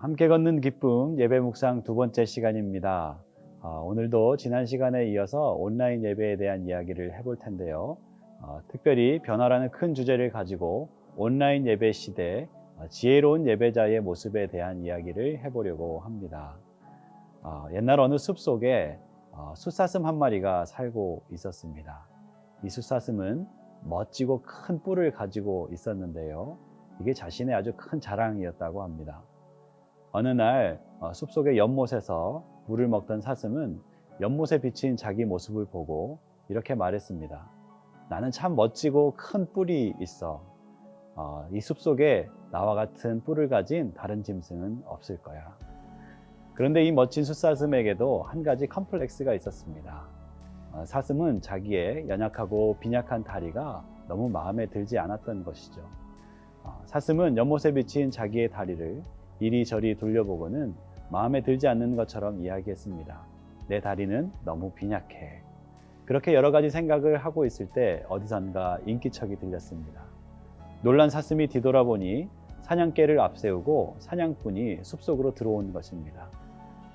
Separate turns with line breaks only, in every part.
함께 걷는 기쁨 예배 묵상 두 번째 시간입니다. 오늘도 지난 시간에 이어서 온라인 예배에 대한 이야기를 해볼 텐데요. 특별히 변화라는 큰 주제를 가지고 온라인 예배 시대 지혜로운 예배자의 모습에 대한 이야기를 해보려고 합니다. 옛날 어느 숲속에 숫사슴 한 마리가 살고 있었습니다. 이 숫사슴은 멋지고 큰 뿔을 가지고 있었는데요. 이게 자신의 아주 큰 자랑이었다고 합니다. 어느 날 숲속의 연못에서 물을 먹던 사슴은 연못에 비친 자기 모습을 보고 이렇게 말했습니다. 나는 참 멋지고 큰 뿔이 있어. 이 숲속에 나와 같은 뿔을 가진 다른 짐승은 없을 거야. 그런데 이 멋진 숫사슴에게도 한 가지 컴플렉스가 있었습니다. 사슴은 자기의 연약하고 빈약한 다리가 너무 마음에 들지 않았던 것이죠. 사슴은 연못에 비친 자기의 다리를 이리저리 돌려보고는 마음에 들지 않는 것처럼 이야기했습니다. 내 다리는 너무 빈약해. 그렇게 여러 가지 생각을 하고 있을 때 어디선가 인기척이 들렸습니다. 놀란 사슴이 뒤돌아보니 사냥개를 앞세우고 사냥꾼이 숲속으로 들어온 것입니다.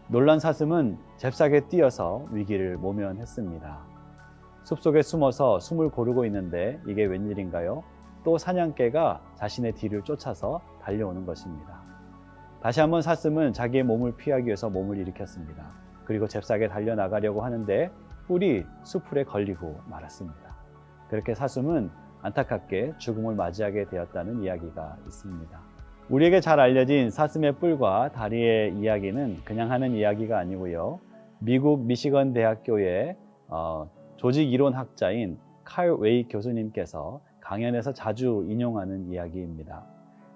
놀란 사슴은 잽싸게 뛰어서 위기를 모면했습니다. 숲속에 숨어서 숨을 고르고 있는데 이게 웬일인가요? 또 사냥개가 자신의 뒤를 쫓아서 달려오는 것입니다. 다시 한번 사슴은 자기의 몸을 피하기 위해서 몸을 일으켰습니다. 그리고 잽싸게 달려나가려고 하는데 뿔이 수풀에 걸리고 말았습니다. 그렇게 사슴은 안타깝게 죽음을 맞이하게 되었다는 이야기가 있습니다. 우리에게 잘 알려진 사슴의 뿔과 다리의 이야기는 그냥 하는 이야기가 아니고요. 미국 미시건 대학교의 조직 이론학자인 칼 웨이 교수님께서 강연에서 자주 인용하는 이야기입니다.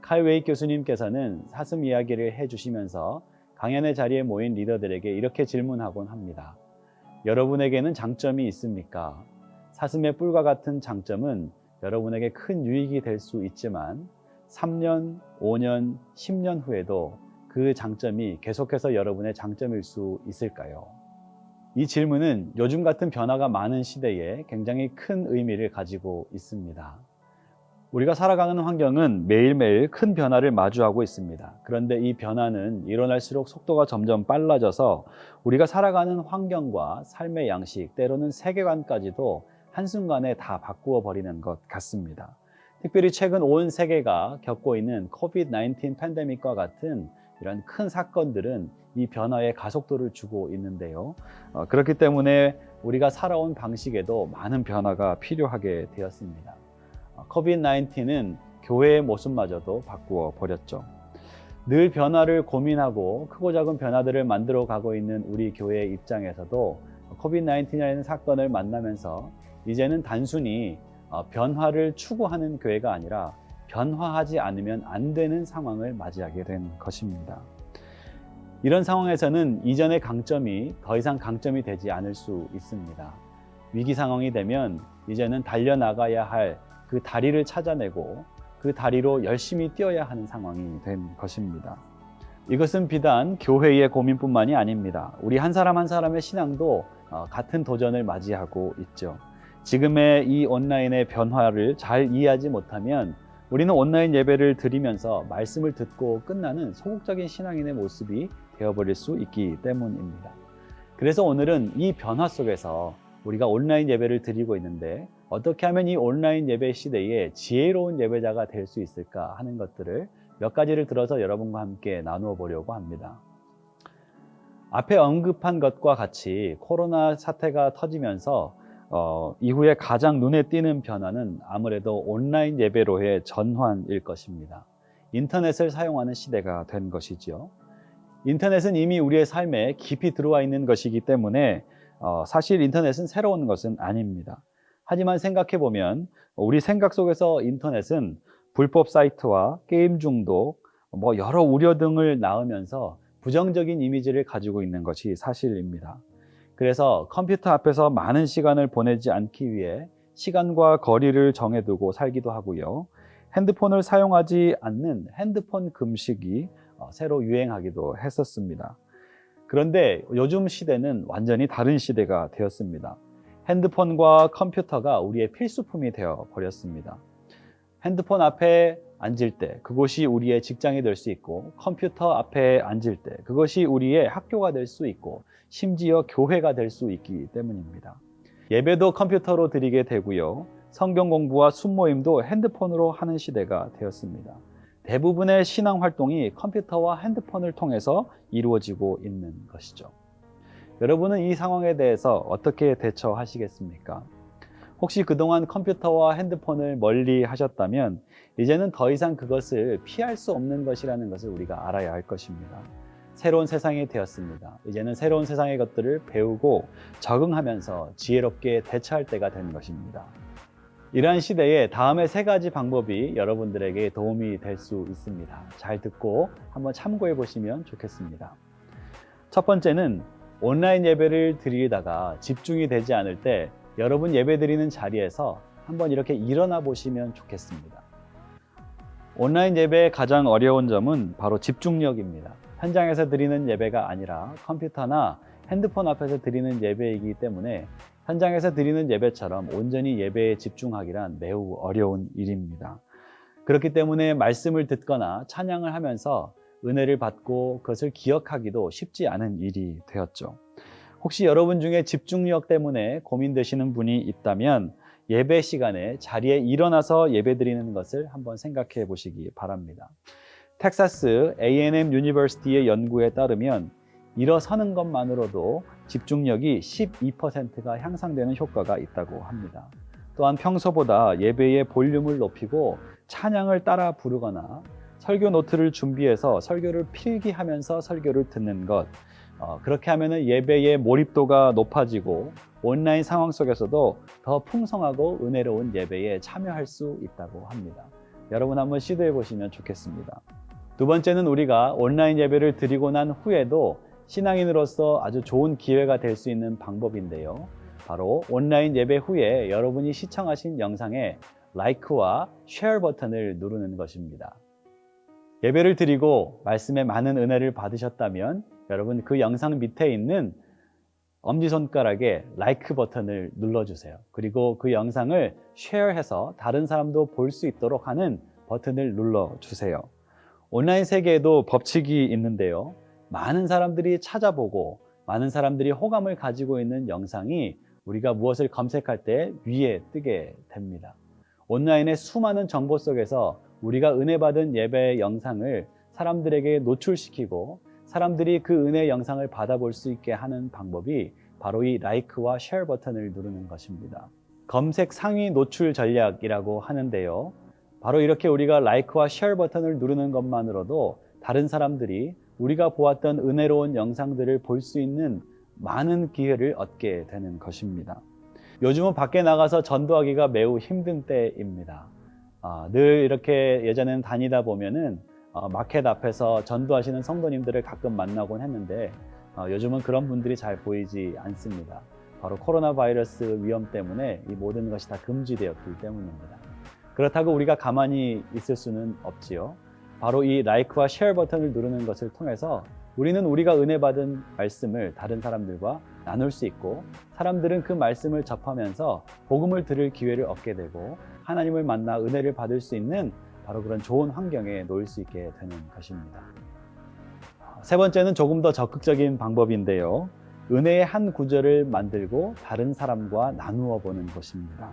칼 웨이 교수님께서는 사슴 이야기를 해주시면서 강연의 자리에 모인 리더들에게 이렇게 질문하곤 합니다. 여러분에게는 장점이 있습니까? 사슴의 뿔과 같은 장점은 여러분에게 큰 유익이 될 수 있지만 3년, 5년, 10년 후에도 그 장점이 계속해서 여러분의 장점일 수 있을까요? 이 질문은 요즘 같은 변화가 많은 시대에 굉장히 큰 의미를 가지고 있습니다. 우리가 살아가는 환경은 매일매일 큰 변화를 마주하고 있습니다. 그런데 이 변화는 일어날수록 속도가 점점 빨라져서 우리가 살아가는 환경과 삶의 양식, 때로는 세계관까지도 한순간에 다 바꾸어 버리는 것 같습니다. 특별히 최근 온 세계가 겪고 있는 COVID-19 팬데믹과 같은 이런 큰 사건들은 이 변화에 가속도를 주고 있는데요. 그렇기 때문에 우리가 살아온 방식에도 많은 변화가 필요하게 되었습니다. COVID-19은 교회의 모습마저도 바꾸어 버렸죠. 늘 변화를 고민하고 크고 작은 변화들을 만들어 가고 있는 우리 교회의 입장에서도 COVID-19이라는 사건을 만나면서 이제는 단순히 변화를 추구하는 교회가 아니라 변화하지 않으면 안 되는 상황을 맞이하게 된 것입니다. 이런 상황에서는 이전의 강점이 더 이상 강점이 되지 않을 수 있습니다. 위기 상황이 되면 이제는 달려나가야 할 그 다리를 찾아내고 그 다리로 열심히 뛰어야 하는 상황이 된 것입니다. 이것은 비단 교회의 고민뿐만이 아닙니다. 우리 한 사람 한 사람의 신앙도 같은 도전을 맞이하고 있죠. 지금의 이 온라인의 변화를 잘 이해하지 못하면 우리는 온라인 예배를 드리면서 말씀을 듣고 끝나는 소극적인 신앙인의 모습이 되어버릴 수 있기 때문입니다. 그래서 오늘은 이 변화 속에서 우리가 온라인 예배를 드리고 있는데 어떻게 하면 이 온라인 예배 시대에 지혜로운 예배자가 될 수 있을까 하는 것들을 몇 가지를 들어서 여러분과 함께 나누어 보려고 합니다. 앞에 언급한 것과 같이 코로나 사태가 터지면서 이후에 가장 눈에 띄는 변화는 아무래도 온라인 예배로의 전환일 것입니다. 인터넷을 사용하는 시대가 된 것이죠. 인터넷은 이미 우리의 삶에 깊이 들어와 있는 것이기 때문에 사실 인터넷은 새로운 것은 아닙니다. 하지만 생각해 보면 우리 생각 속에서 인터넷은 불법 사이트와 게임 중독, 여러 우려 등을 낳으면서 부정적인 이미지를 가지고 있는 것이 사실입니다. 그래서 컴퓨터 앞에서 많은 시간을 보내지 않기 위해 시간과 거리를 정해두고 살기도 하고요. 핸드폰을 사용하지 않는 핸드폰 금식이 새로 유행하기도 했었습니다. 그런데 요즘 시대는 완전히 다른 시대가 되었습니다. 핸드폰과 컴퓨터가 우리의 필수품이 되어 버렸습니다. 핸드폰 앞에 앉을 때 그곳이 우리의 직장이 될 수 있고, 컴퓨터 앞에 앉을 때 그것이 우리의 학교가 될 수 있고, 심지어 교회가 될 수 있기 때문입니다. 예배도 컴퓨터로 드리게 되고요. 성경 공부와 순모임도 핸드폰으로 하는 시대가 되었습니다. 대부분의 신앙 활동이 컴퓨터와 핸드폰을 통해서 이루어지고 있는 것이죠. 여러분은 이 상황에 대해서 어떻게 대처하시겠습니까? 혹시 그동안 컴퓨터와 핸드폰을 멀리 하셨다면 이제는 더 이상 그것을 피할 수 없는 것이라는 것을 우리가 알아야 할 것입니다. 새로운 세상이 되었습니다. 이제는 새로운 세상의 것들을 배우고 적응하면서 지혜롭게 대처할 때가 된 것입니다. 이러한 시대에 다음의 세 가지 방법이 여러분들에게 도움이 될 수 있습니다. 잘 듣고 한번 참고해 보시면 좋겠습니다. 첫 번째는 온라인 예배를 드리다가 집중이 되지 않을 때 여러분 예배 드리는 자리에서 한번 이렇게 일어나 보시면 좋겠습니다. 온라인 예배의 가장 어려운 점은 바로 집중력입니다. 현장에서 드리는 예배가 아니라 컴퓨터나 핸드폰 앞에서 드리는 예배이기 때문에 현장에서 드리는 예배처럼 온전히 예배에 집중하기란 매우 어려운 일입니다. 그렇기 때문에 말씀을 듣거나 찬양을 하면서 은혜를 받고 그것을 기억하기도 쉽지 않은 일이 되었죠. 혹시 여러분 중에 집중력 때문에 고민되시는 분이 있다면 예배 시간에 자리에 일어나서 예배 드리는 것을 한번 생각해 보시기 바랍니다. 텍사스 A&M 유니버시티의 연구에 따르면 일어서는 것만으로도 집중력이 12%가 향상되는 효과가 있다고 합니다. 또한 평소보다 예배의 볼륨을 높이고 찬양을 따라 부르거나 설교 노트를 준비해서 설교를 필기하면서 설교를 듣는 것, 그렇게 하면 예배의 몰입도가 높아지고 온라인 상황 속에서도 더 풍성하고 은혜로운 예배에 참여할 수 있다고 합니다. 여러분 한번 시도해 보시면 좋겠습니다. 두 번째는 우리가 온라인 예배를 드리고 난 후에도 신앙인으로서 아주 좋은 기회가 될 수 있는 방법인데요. 바로 온라인 예배 후에 여러분이 시청하신 영상에 라이크와 쉐어 버튼을 누르는 것입니다. 예배를 드리고 말씀에 많은 은혜를 받으셨다면 여러분 그 영상 밑에 있는 엄지손가락에 라이크 버튼을 눌러주세요. 그리고 그 영상을 쉐어해서 다른 사람도 볼 수 있도록 하는 버튼을 눌러주세요. 온라인 세계에도 법칙이 있는데요. 많은 사람들이 찾아보고 많은 사람들이 호감을 가지고 있는 영상이 우리가 무엇을 검색할 때 위에 뜨게 됩니다. 온라인의 수많은 정보 속에서 우리가 은혜 받은 예배 영상을 사람들에게 노출시키고 사람들이 그 은혜 영상을 받아볼 수 있게 하는 방법이 바로 이 라이크와 쉐어 버튼을 누르는 것입니다. 검색 상위 노출 전략이라고 하는데요. 바로 이렇게 우리가 라이크와 쉐어 버튼을 누르는 것만으로도 다른 사람들이 우리가 보았던 은혜로운 영상들을 볼 수 있는 많은 기회를 얻게 되는 것입니다. 요즘은 밖에 나가서 전도하기가 매우 힘든 때입니다. 늘 이렇게 예전에는 다니다 보면은 마켓 앞에서 전도하시는 성도님들을 가끔 만나곤 했는데 요즘은 그런 분들이 잘 보이지 않습니다. 바로 코로나 바이러스 위험 때문에 이 모든 것이 다 금지되었기 때문입니다. 그렇다고 우리가 가만히 있을 수는 없지요. 바로 이 라이크와 쉐어 버튼을 누르는 것을 통해서 우리는 우리가 은혜 받은 말씀을 다른 사람들과 나눌 수 있고 사람들은 그 말씀을 접하면서 복음을 들을 기회를 얻게 되고 하나님을 만나 은혜를 받을 수 있는 바로 그런 좋은 환경에 놓일 수 있게 되는 것입니다. 세 번째는 조금 더 적극적인 방법인데요. 은혜의 한 구절을 만들고 다른 사람과 나누어 보는 것입니다.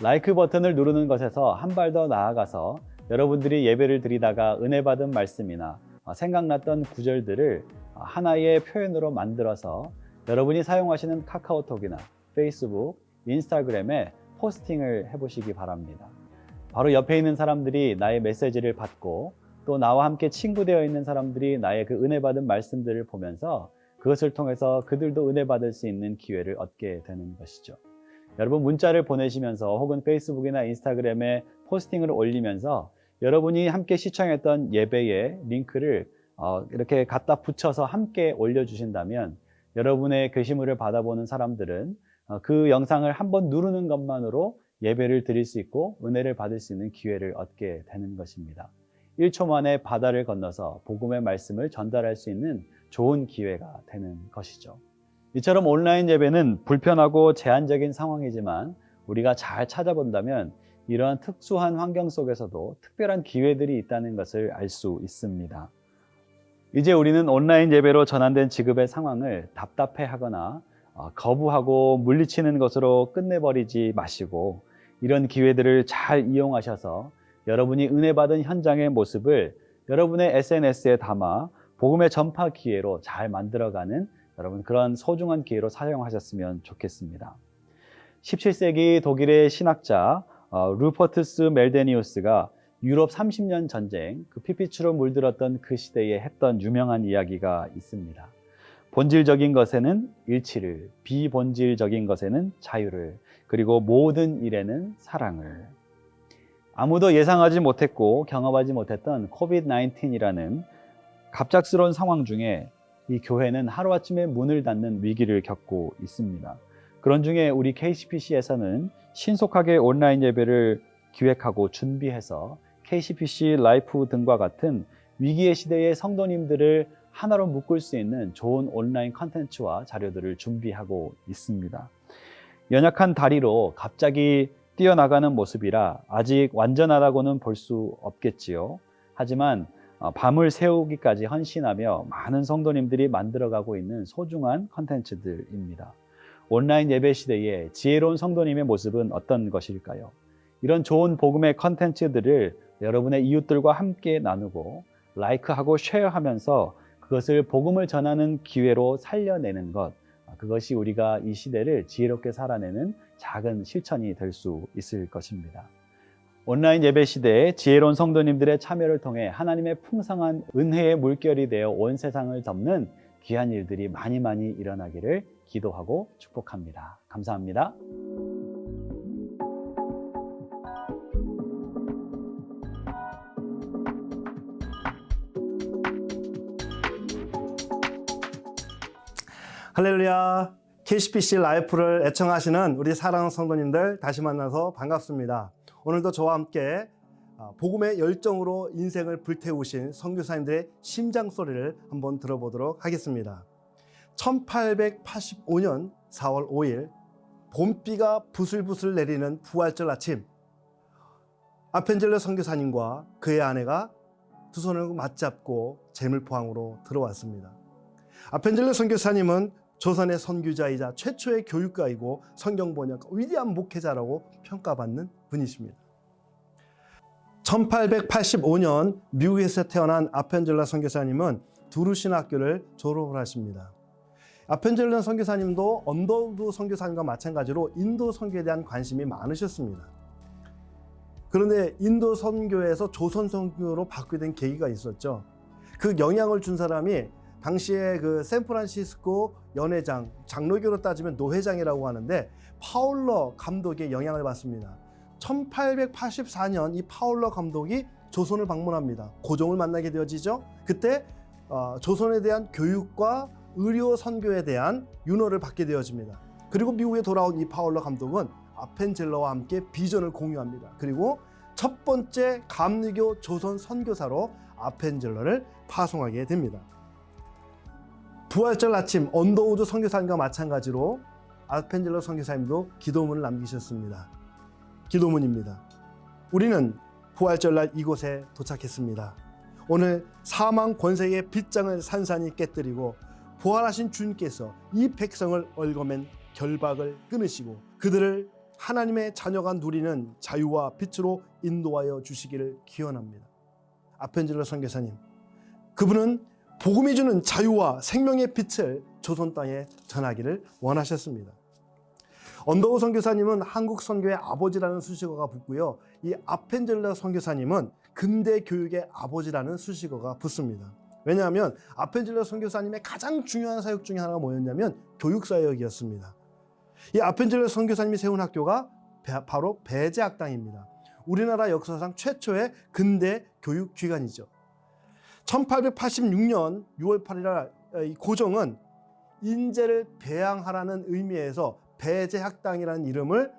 라이크 버튼을 누르는 것에서 한 발 더 나아가서 여러분들이 예배를 드리다가 은혜 받은 말씀이나 생각났던 구절들을 하나의 표현으로 만들어서 여러분이 사용하시는 카카오톡이나 페이스북, 인스타그램에 포스팅을 해보시기 바랍니다. 바로 옆에 있는 사람들이 나의 메시지를 받고 또 나와 함께 친구되어 있는 사람들이 나의 그 은혜 받은 말씀들을 보면서 그것을 통해서 그들도 은혜 받을 수 있는 기회를 얻게 되는 것이죠. 여러분 문자를 보내시면서 혹은 페이스북이나 인스타그램에 포스팅을 올리면서 여러분이 함께 시청했던 예배의 링크를 이렇게 갖다 붙여서 함께 올려주신다면 여러분의 게시물을 받아보는 사람들은 그 영상을 한번 누르는 것만으로 예배를 드릴 수 있고 은혜를 받을 수 있는 기회를 얻게 되는 것입니다. 1초 만에 바다를 건너서 복음의 말씀을 전달할 수 있는 좋은 기회가 되는 것이죠. 이처럼 온라인 예배는 불편하고 제한적인 상황이지만 우리가 잘 찾아본다면 이러한 특수한 환경 속에서도 특별한 기회들이 있다는 것을 알 수 있습니다. 이제 우리는 온라인 예배로 전환된 지급의 상황을 답답해하거나 거부하고 물리치는 것으로 끝내버리지 마시고 이런 기회들을 잘 이용하셔서 여러분이 은혜 받은 현장의 모습을 여러분의 SNS에 담아 복음의 전파 기회로 잘 만들어가는 여러분 그런 소중한 기회로 사용하셨으면 좋겠습니다. 17세기 독일의 신학자 루퍼투스 멜데니우스가 유럽 30년 전쟁, 그 피피추로 물들었던 그 시대에 했던 유명한 이야기가 있습니다. 본질적인 것에는 일치를, 비본질적인 것에는 자유를, 그리고 모든 일에는 사랑을. 아무도 예상하지 못했고 경험하지 못했던 코비드-19이라는 갑작스러운 상황 중에 이 교회는 하루아침에 문을 닫는 위기를 겪고 있습니다. 그런 중에 우리 KCPC에서는 신속하게 온라인 예배를 기획하고 준비해서 KCPC 라이프 등과 같은 위기의 시대의 성도님들을 하나로 묶을 수 있는 좋은 온라인 컨텐츠와 자료들을 준비하고 있습니다. 연약한 다리로 갑자기 뛰어나가는 모습이라 아직 완전하다고는 볼 수 없겠지요. 하지만 밤을 새우기까지 헌신하며 많은 성도님들이 만들어가고 있는 소중한 컨텐츠들입니다. 온라인 예배 시대에 지혜로운 성도님의 모습은 어떤 것일까요? 이런 좋은 복음의 컨텐츠들을 여러분의 이웃들과 함께 나누고 라이크하고 쉐어하면서 그것을 복음을 전하는 기회로 살려내는 것, 그것이 우리가 이 시대를 지혜롭게 살아내는 작은 실천이 될 수 있을 것입니다. 온라인 예배 시대에 지혜로운 성도님들의 참여를 통해 하나님의 풍성한 은혜의 물결이 되어 온 세상을 덮는 귀한 일들이 많이 일어나기를 기도하고 축복합니다. 감사합니다.
할렐루야. KCPC 라이프를 애청하시는 우리 사랑하는 성도님들 다시 만나서 반갑습니다. 오늘도 저와 함께 복음의 열정으로 인생을 불태우신 선교사님들의 심장 소리를 한번 들어보도록 하겠습니다. 1885년 4월 5일 봄비가 부슬부슬 내리는 부활절 아침, 아펜젤러 선교사님과 그의 아내가 두 손을 맞잡고 재물포항으로 들어왔습니다. 아펜젤러 선교사님은 조선의 선교자이자 최초의 교육가이고 성경번역 위대한 목회자라고 평가받는 분이십니다. 1885년 미국에서 태어난 아펜젤러 선교사님은 두루신학교를 졸업을 하십니다. 아펜젤러 선교사님도 언더우드 선교사님과 마찬가지로 인도 선교에 대한 관심이 많으셨습니다. 그런데 인도 선교에서 조선 선교로 바뀌게 된 계기가 있었죠. 그 영향을 준 사람이 당시에 그 샌프란시스코 연회장, 장로교로 따지면 노회장이라고 하는데 파울러 감독의 영향을 받습니다. 1884년 이 파울러 감독이 조선을 방문합니다. 고종을 만나게 되어지죠. 그때 조선에 대한 교육과 의료 선교에 대한 윤허를 받게 되어집니다. 그리고 미국에 돌아온 이 파울러 감독은 아펜젤러와 함께 비전을 공유합니다. 그리고 첫 번째 감리교 조선 선교사로 아펜젤러를 파송하게 됩니다. 부활절 아침 언더우드 선교사님과 마찬가지로 아펜젤러 선교사님도 기도문을 남기셨습니다. 기도문입니다. 우리는 부활절날 이곳에 도착했습니다. 오늘 사망 권세의 빗장을 산산히 깨뜨리고 부활하신 주님께서 이 백성을 얽어맨 결박을 끊으시고 그들을 하나님의 자녀가 누리는 자유와 빛으로 인도하여 주시기를 기원합니다. 아펜젤러 선교사님, 그분은 복음이 주는 자유와 생명의 빛을 조선 땅에 전하기를 원하셨습니다. 언더우 선교사님은 한국 선교의 아버지라는 수식어가 붙고요. 이 아펜젤러 선교사님은 근대 교육의 아버지라는 수식어가 붙습니다. 왜냐하면 아펜젤러 선교사님의 가장 중요한 사역 중에 하나가 뭐였냐면 교육사역이었습니다. 이 아펜젤러 선교사님이 세운 학교가 바로 배제학당입니다. 우리나라 역사상 최초의 근대 교육기관이죠. 1886년 6월 8일 고종은 인재를 배양하라는 의미에서 배제학당이라는 이름을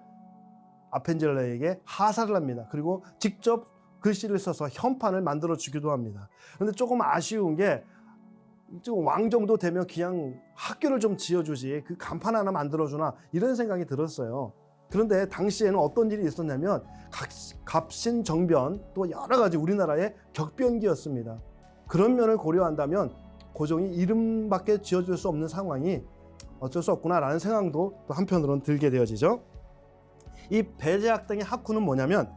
아펜젤러에게 하사를 합니다. 그리고 직접 글씨를 써서 현판을 만들어 주기도 합니다. 그런데 조금 아쉬운 게 좀 왕 정도 되면 그냥 학교를 좀 지어주지 그 간판 하나 만들어주나 이런 생각이 들었어요. 그런데 당시에는 어떤 일이 있었냐면 갑신정변 또 여러 가지 우리나라의 격변기였습니다. 그런 면을 고려한다면 고종이 이름밖에 지어줄 수 없는 상황이 어쩔 수 없구나라는 생각도 또 한편으로는 들게 되어지죠. 이 배제학당의 학훈은 뭐냐면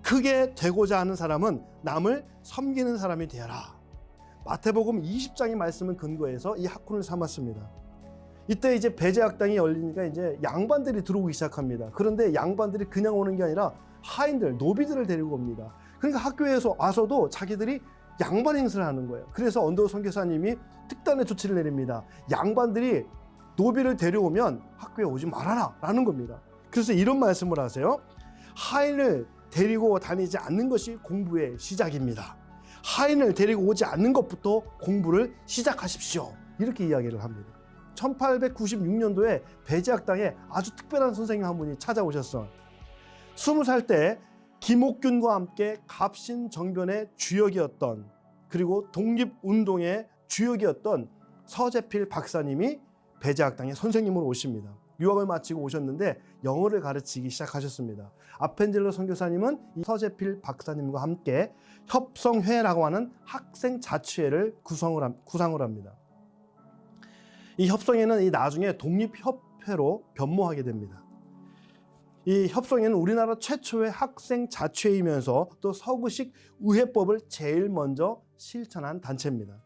크게 되고자 하는 사람은 남을 섬기는 사람이 되어라. 마태복음 20장의 말씀을 근거해서 이 학훈을 삼았습니다. 이때 이제 배제학당이 열리니까 이제 양반들이 들어오기 시작합니다. 그런데 양반들이 그냥 오는 게 아니라 하인들, 노비들을 데리고 옵니다. 그러니까 학교에서 와서도 자기들이 양반 행세를 하는 거예요. 그래서 언더우 선교사님이 특단의 조치를 내립니다. 양반들이 노비를 데려오면 학교에 오지 말아라 라는 겁니다. 그래서 이런 말씀을 하세요. 하인을 데리고 다니지 않는 것이 공부의 시작입니다. 하인을 데리고 오지 않는 것부터 공부를 시작하십시오. 이렇게 이야기를 합니다. 1896년도에 배제학당에 아주 특별한 선생님 한 분이 찾아오셨어요. 20살 때 김옥균과 함께 갑신정변의 주역이었던, 그리고 독립운동의 주역이었던 서재필 박사님이 배제학당의 선생님으로 오십니다. 유학을 마치고 오셨는데 영어를 가르치기 시작하셨습니다. 아펜젤러 선교사님은 이 서재필 박사님과 함께 협성회라고 하는 학생 자치회를 구상을 합니다. 이 협성회는 나중에 독립협회로 변모하게 됩니다. 이 협성회는 우리나라 최초의 학생 자치회이면서 또 서구식 의회법을 제일 먼저 실천한 단체입니다.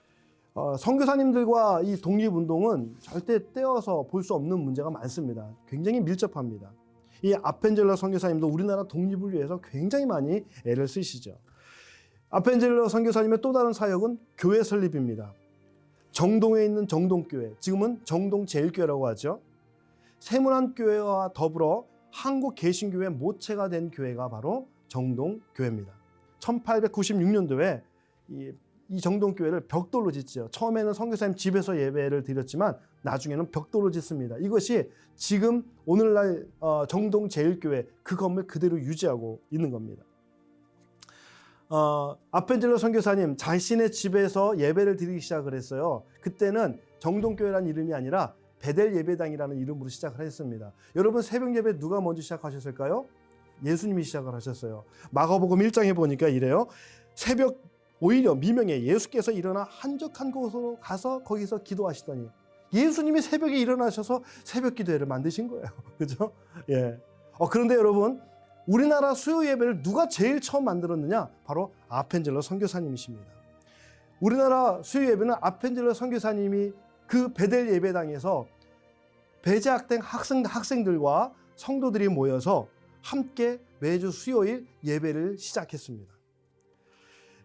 선교사님들과 이 독립운동은 절대 떼어서 볼 수 없는 문제가 많습니다. 굉장히 밀접합니다. 이 아펜젤러 선교사님도 우리나라 독립을 위해서 굉장히 많이 애를 쓰시죠. 아펜젤러 선교사님의 또 다른 사역은 교회 설립입니다. 정동에 있는 정동교회, 지금은 정동제일교회라고 하죠. 세문안교회와 더불어 한국개신교회 모체가 된 교회가 바로 정동교회입니다. 1896년도에 이 정동교회를 벽돌로 짓죠. 처음에는 선교사님 집에서 예배를 드렸지만 나중에는 벽돌로 짓습니다. 이것이 지금 오늘날 정동제일교회 그 건물 그대로 유지하고 있는 겁니다. 아펜젤러 선교사님 자신의 집에서 예배를 드리기 시작을 했어요. 그때는 정동교회라는 이름이 아니라 베델 예배당이라는 이름으로 시작을 했습니다. 여러분, 새벽 예배 누가 먼저 시작하셨을까요? 예수님이 시작을 하셨어요. 마가복음 1장에 보니까 이래요. 새벽 오히려 미명에 예수께서 일어나 한적한 곳으로 가서 거기서 기도하시더니, 예수님이 새벽에 일어나셔서 새벽 기도회를 만드신 거예요. 그죠? 예. 그런데 여러분, 우리나라 수요 예배를 누가 제일 처음 만들었느냐? 바로 아펜젤러 선교사님이십니다. 우리나라 수요 예배는 아펜젤러 선교사님이 그 베델 예배당에서 배제학당 학생들과 성도들이 모여서 함께 매주 수요일 예배를 시작했습니다.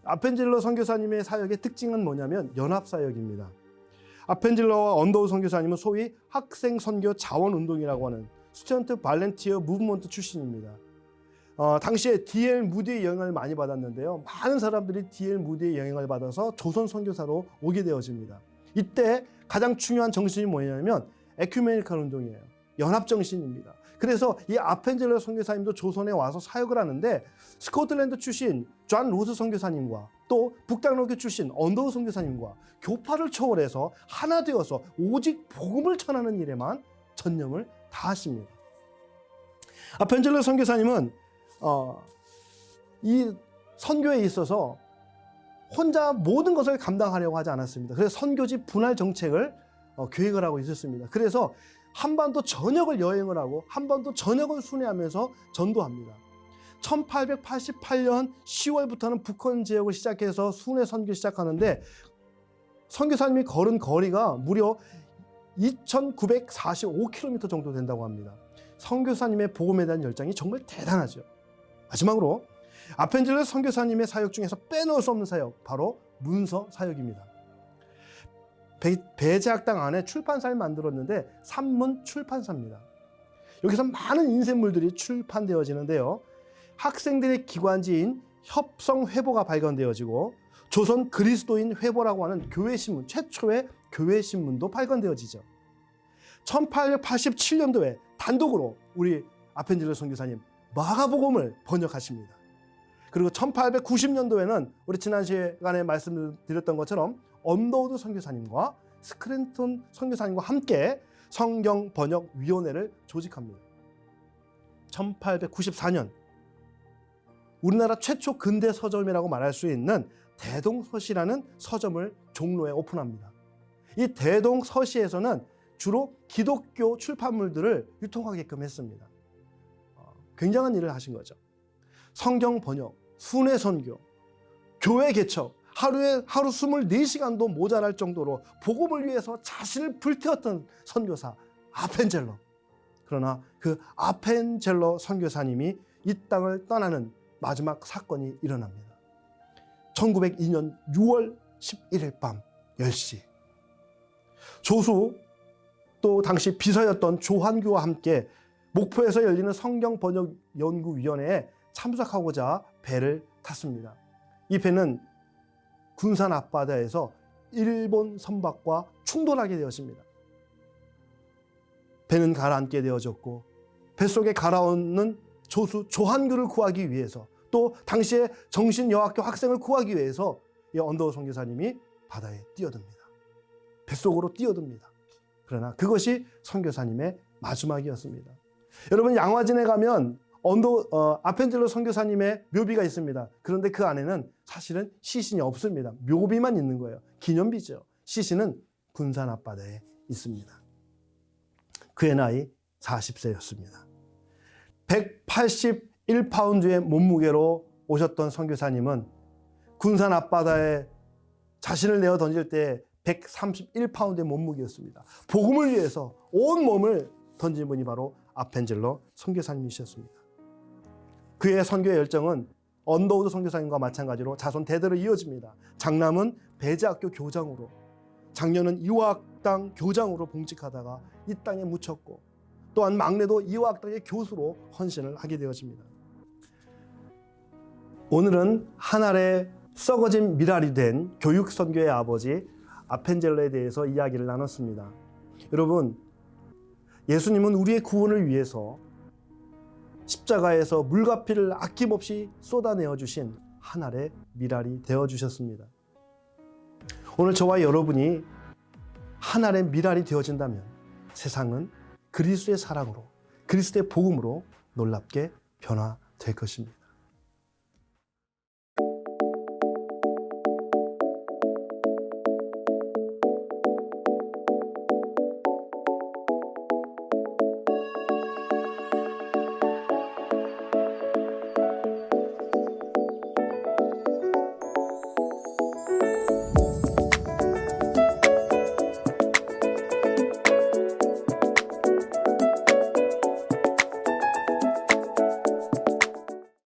아펜젤러 선교사님의 사역의 특징은 뭐냐면 연합사역입니다. 아펜젤러와 언더우 선교사님은 소위 학생 선교 자원운동이라고 하는 스튜던트 발렌티어 무브먼트 출신입니다. 당시에 D.L. 무디의 영향을 많이 받았는데요. 많은 사람들이 D.L. 무디의 영향을 받아서 조선 선교사로 오게 되어집니다. 이때 가장 중요한 정신이 뭐냐면 에큐메니컬 운동이에요. 연합정신입니다. 그래서 이 아펜젤러 선교사님도 조선에 와서 사역을 하는데 스코틀랜드 출신 존 로스 선교사님과 또 북당로교 출신 언더우 선교사님과 교파를 초월해서 하나 되어서 오직 복음을 전하는 일에만 전념을 다하십니다. 아펜젤러 선교사님은 이 선교에 있어서 혼자 모든 것을 감당하려고 하지 않았습니다. 그래서 선교지 분할 정책을 계획을 하고 있었습니다. 그래서 한반도 전역을 여행을 하고 한반도 전역을 순회하면서 전도합니다. 1888년 10월부터는 북한 지역을 시작해서 순회 선교 시작하는데 선교사님이 걸은 거리가 무려 2,945km 정도 된다고 합니다. 선교사님의 복음에 대한 열정이 정말 대단하죠. 마지막으로 아펜젤러 선교사님의 사역 중에서 빼놓을 수 없는 사역, 바로 문서 사역입니다. 배제학당 안에 출판사를 만들었는데 산문 출판사입니다. 여기서 많은 인쇄물들이 출판되어지는데요. 학생들의 기관지인 협성회보가 발견되어지고 조선 그리스도인 회보라고 하는 교회신문, 최초의 교회신문도 발견되어지죠. 1887년도에 단독으로 우리 아펜젤러 선교사님 마가복음을 번역하십니다. 그리고 1890년도에는 우리 지난 시간에 말씀드렸던 것처럼 언더우드 선교사님과 스크랜턴 선교사님과 함께 성경 번역 위원회를 조직합니다. 1894년 우리나라 최초 근대 서점이라고 말할 수 있는 대동서시라는 서점을 종로에 오픈합니다. 이 대동서시에서는 주로 기독교 출판물들을 유통하게끔 했습니다. 굉장한 일을 하신 거죠. 성경 번역, 순회 선교, 교회 개척, 하루 24시간도 모자랄 정도로 복음을 위해서 자신을 불태웠던 선교사 아펜젤러. 그러나 그 아펜젤러 선교사님이 이 땅을 떠나는 마지막 사건이 일어납니다. 1902년 6월 11일 밤 10시 조수 또 당시 비서였던 조한규와 함께 목포에서 열리는 성경번역연구위원회에 참석하고자 배를 탔습니다. 이 배는 군산 앞바다에서 일본 선박과 충돌하게 되었습니다. 배는 가라앉게 되어졌고 뱃속에 가라앉는 조수 조한규를 구하기 위해서 또 당시에 정신여학교 학생을 구하기 위해서 이 언더우 선교사님이 바다에 뛰어듭니다. 뱃속으로 뛰어듭니다. 그러나 그것이 선교사님의 마지막이었습니다. 여러분 양화진에 가면 아펜젤러 선교사님의 묘비가 있습니다. 그런데 그 안에는 사실은 시신이 없습니다. 묘비만 있는 거예요. 기념비죠. 시신은 군산 앞바다에 있습니다. 그의 나이 40세였습니다. 181파운드의 몸무게로 오셨던 선교사님은 군산 앞바다에 자신을 내어 던질 때 131파운드의 몸무게였습니다. 복음을 위해서 온 몸을 던진 분이 바로 아펜젤러 선교사님이셨습니다. 그의 선교의 열정은 언더우드 선교사님과 마찬가지로 자손 대대로 이어집니다. 장남은 배재학교 교장으로, 장녀는 이화학당 교장으로 봉직하다가 이 땅에 묻혔고 또한 막내도 이화학당의 교수로 헌신을 하게 되어집니다. 오늘은 한 알의 썩어진 미랄이 된 교육선교의 아버지 아펜젤러에 대해서 이야기를 나눴습니다. 여러분, 예수님은 우리의 구원을 위해서 십자가에서 물과 피를 아낌없이 쏟아내어 주신 한 알의 미랄이 되어 주셨습니다. 오늘 저와 여러분이 한 알의 미랄이 되어진다면 세상은 그리스도의 사랑으로, 그리스도의 복음으로 놀랍게 변화될 것입니다.